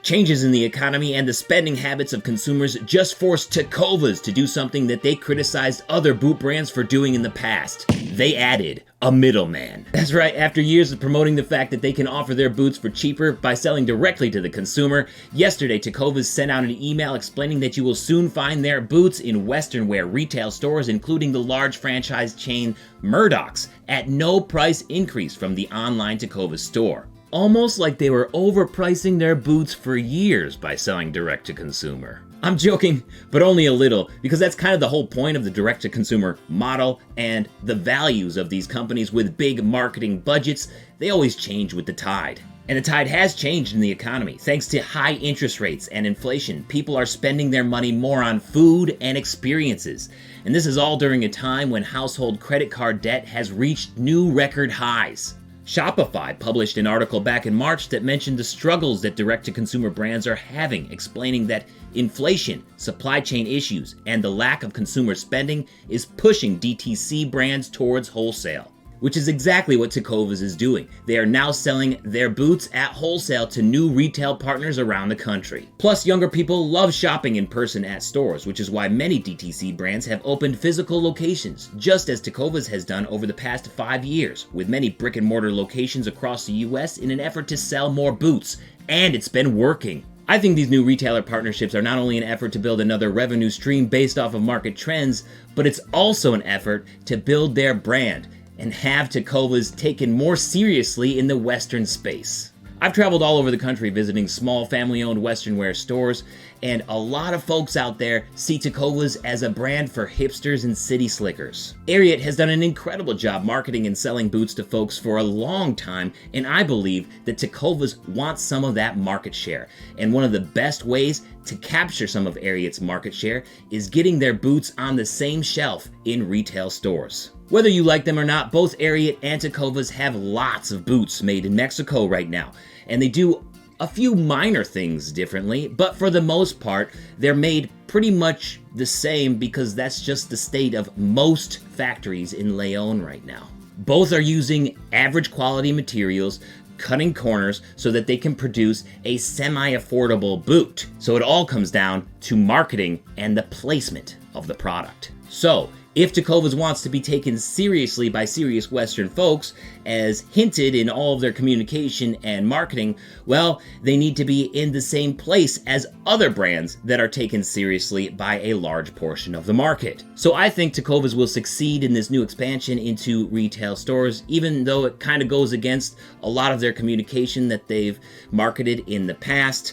Changes in the economy and the spending habits of consumers just forced Tecovas to do something that they criticized other boot brands for doing in the past. They added a middleman. That's right, after years of promoting the fact that they can offer their boots for cheaper by selling directly to the consumer, yesterday Tecovas sent out an email explaining that you will soon find their boots in Western wear retail stores, including the large franchise chain Murdoch's, at no price increase from the online Tecovas store. Almost like they were overpricing their boots for years by selling direct to consumer. I'm joking, but only a little, because that's kind of the whole point of the direct-to-consumer model, and the values of these companies with big marketing budgets, they always change with the tide. And the tide has changed in the economy. Thanks to high interest rates and inflation, people are spending their money more on food and experiences. And this is all during a time when household credit card debt has reached new record highs. Shopify published an article back in March that mentioned the struggles that direct-to-consumer brands are having, explaining that inflation, supply chain issues, and the lack of consumer spending is pushing DTC brands towards wholesale. Which is exactly what Tecovas is doing. They are now selling their boots at wholesale to new retail partners around the country. Plus, younger people love shopping in person at stores, which is why many DTC brands have opened physical locations, just as Tecovas has done over the past 5 years, with many brick-and-mortar locations across the US in an effort to sell more boots. And it's been working. I think these new retailer partnerships are not only an effort to build another revenue stream based off of market trends, but it's also an effort to build their brand and have Tecovas taken more seriously in the Western space. I've traveled all over the country visiting small family-owned Western wear stores, and a lot of folks out there see Tecovas as a brand for hipsters and city slickers. Ariat has done an incredible job marketing and selling boots to folks for a long time, and I believe that Tecovas wants some of that market share. And one of the best ways to capture some of Ariat's market share is getting their boots on the same shelf in retail stores. Whether you like them or not, both Ariat and Tecovas have lots of boots made in Mexico right now, and they do a few minor things differently, but for the most part, they're made pretty much the same because that's just the state of most factories in León right now. Both are using average quality materials, cutting corners so that they can produce a semi-affordable boot. So it all comes down to marketing and the placement of the product. So, if Tecovas wants to be taken seriously by serious Western folks, as hinted in all of their communication and marketing, well, they need to be in the same place as other brands that are taken seriously by a large portion of the market. So I think Tecovas will succeed in this new expansion into retail stores, even though it kind of goes against a lot of their communication that they've marketed in the past.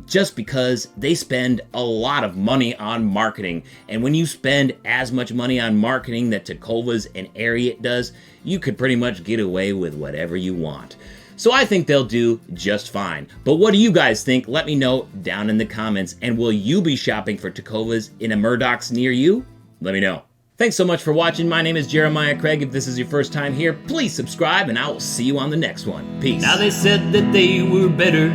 Just because they spend a lot of money on marketing. And when you spend as much money on marketing that Tecovas and Ariat does, you could pretty much get away with whatever you want. So I think they'll do just fine. But what do you guys think? Let me know down in the comments. And will you be shopping for Tecovas in a Murdoch's near you? Let me know. Thanks so much for watching. My name is Jeremiah Craig. If this is your first time here, please subscribe and I will see you on the next one. Peace. Now they said that they were better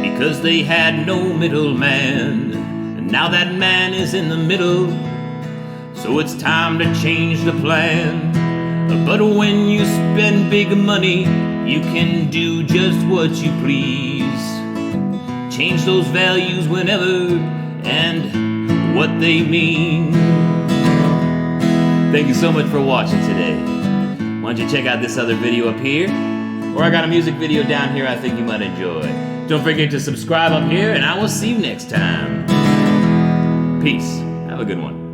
because they had no middleman, and now that man is in the middle, so it's time to change the plan. But when you spend big money, you can do just what you please. Change those values whenever and what they mean. Thank you so much for watching today. Why don't you check out this other video up here, or I got a music video down here I think you might enjoy. Don't forget to subscribe up here, and I will see you next time. Peace. Have a good one.